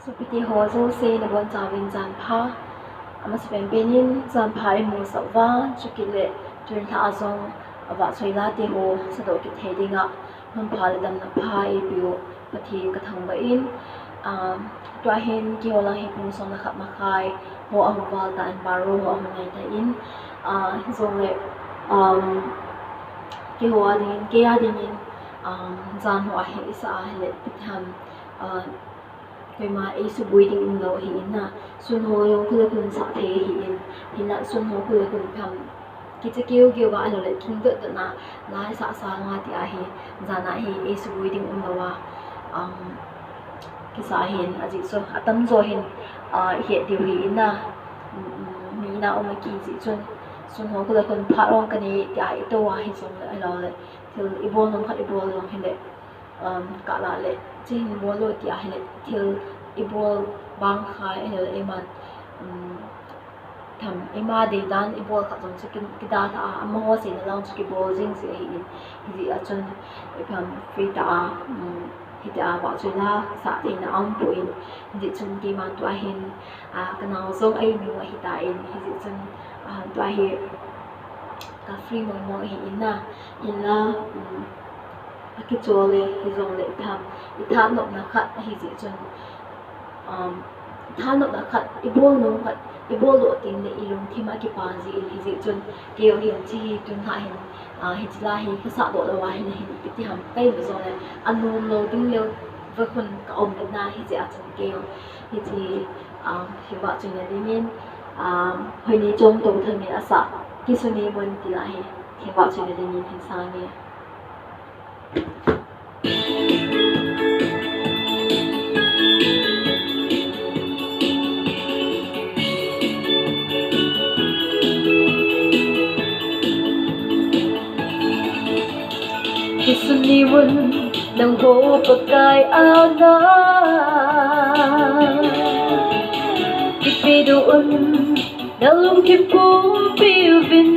So piti ho zo se na bon chawin jan pha ama spen benin jan pha I mu sawa chukile tun tha azong awa choila te ho sado ki thedinga hon pha le dam na pha I biu pathi ka thang ba in twa hen ki hola he pung song na khat ma khai ho ahu wal ta an baro ho ahu nai ta in zong le ki ho adin ke adin in jan ho a he isa a le pitham cái mà ấy sự bùi định lâu hi na xuân hồi yong kule kun sa the hi na xuân hồi kule kun kam kita kêu ba lo le king de na lai sa nga ti a hi jana hi ấy sự bùi định lawa ki sa hin aji so atam zo hin he diu hi na mi na o ma ki ji xuân hồi kule kun pha rong kan ni ti ai to wa hi song le lo le til ibol nom khat ibol long hin le cả là lệ trên bố lôi thì hay là thiếu ibol bang khai hay là eman thầm ema để dan ibol khát giống cái đa ta ama hoa sen lang cái ball jing sẽ thì ở trên cái free ta thì ta bảo chơi la sa thì na ông tuổi thì trên cái mà tuổi hen cái nào giống ai mình mà hiện tại thì trên tuổi hiện cái free mọi hiện na in la cái chỗ này thì dùng để tham nộp là khát thì dễ chun tham nộp là khát ibol nông khát ibol độ tiền để ilung thì mà cái bàn gì thì dễ chun kêu hiện chi tuân hạ hiện chỉ là hiện cái xã độ là hoài hiện hiện cái hàm cây bây giờ này ăn nôm lâu tinh liêu vớiคนcả ông Việt Nam hiện chỉ ăn chun kêu hiện chỉ hiện vợ chun này đi nên hồi này trong tổng thân này là xã Kisu này muốn thì là hiện vợ chun này đi nên hiện sang này Kisu ni won nang ho pakai ana kipiduon dalung kipum piuvin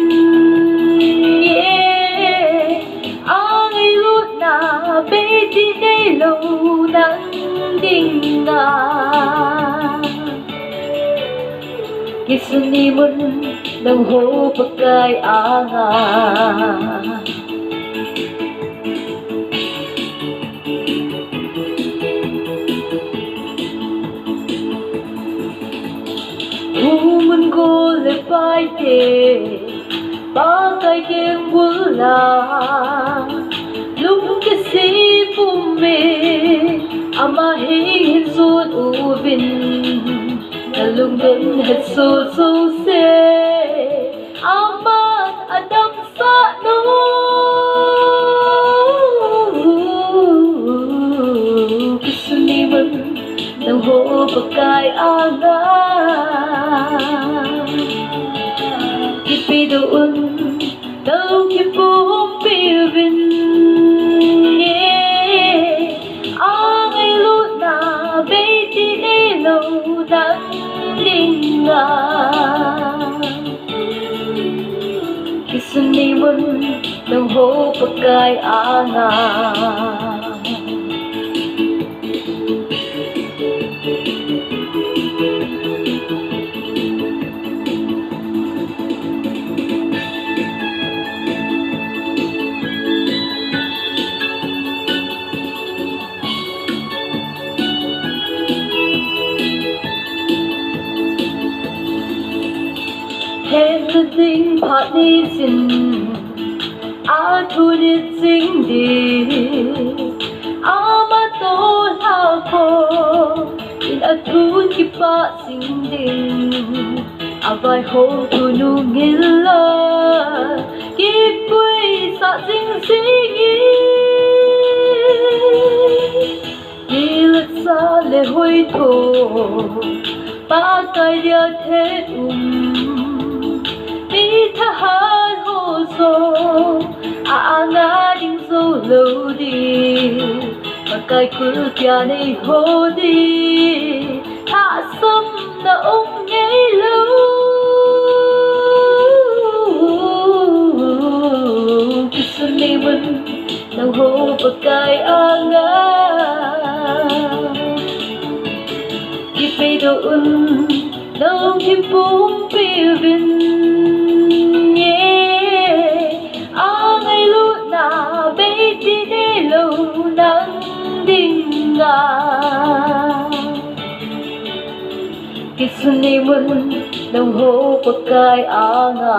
ang ilut na beti nei lo nang ding na Kisu ni won nang ho pakai ana Umun ko le pai te ba kai kem bula lung ke si pume ama hin zut ubin lung den het so se aman adam sa no Kisu ni man nang ho pakai aga kipiduon daw kipum piuvin ang ilut na beti ilo nang dinga Kisu ni won nang ho pakai ana Hết tình phát đi xin thu đi sinh đi mà tô lao khô in thu kipa sinh đi vai hô thu nu ngilla kipui sa sinh sinh Kilat sa le hoi thô ba kai dia thế thahan ho so nga ding so lo di pakai kul kya nei ho di tha som na ngay lo Kisu ni man nang ho pakai anga phi đồ đâu thêm bóng bì vinh ngày lúc nào bé đi để lâu nắng đinh Kisu ni mun nang ho pakai anga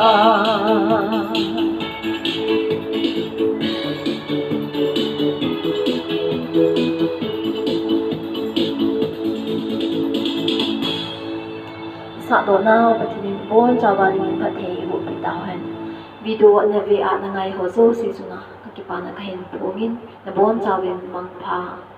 sa do na pathin bon chawali pathe bu pitahan video na vi a na ngai ho zo si suna ki pa na kahin pungin na bon chawin mangpha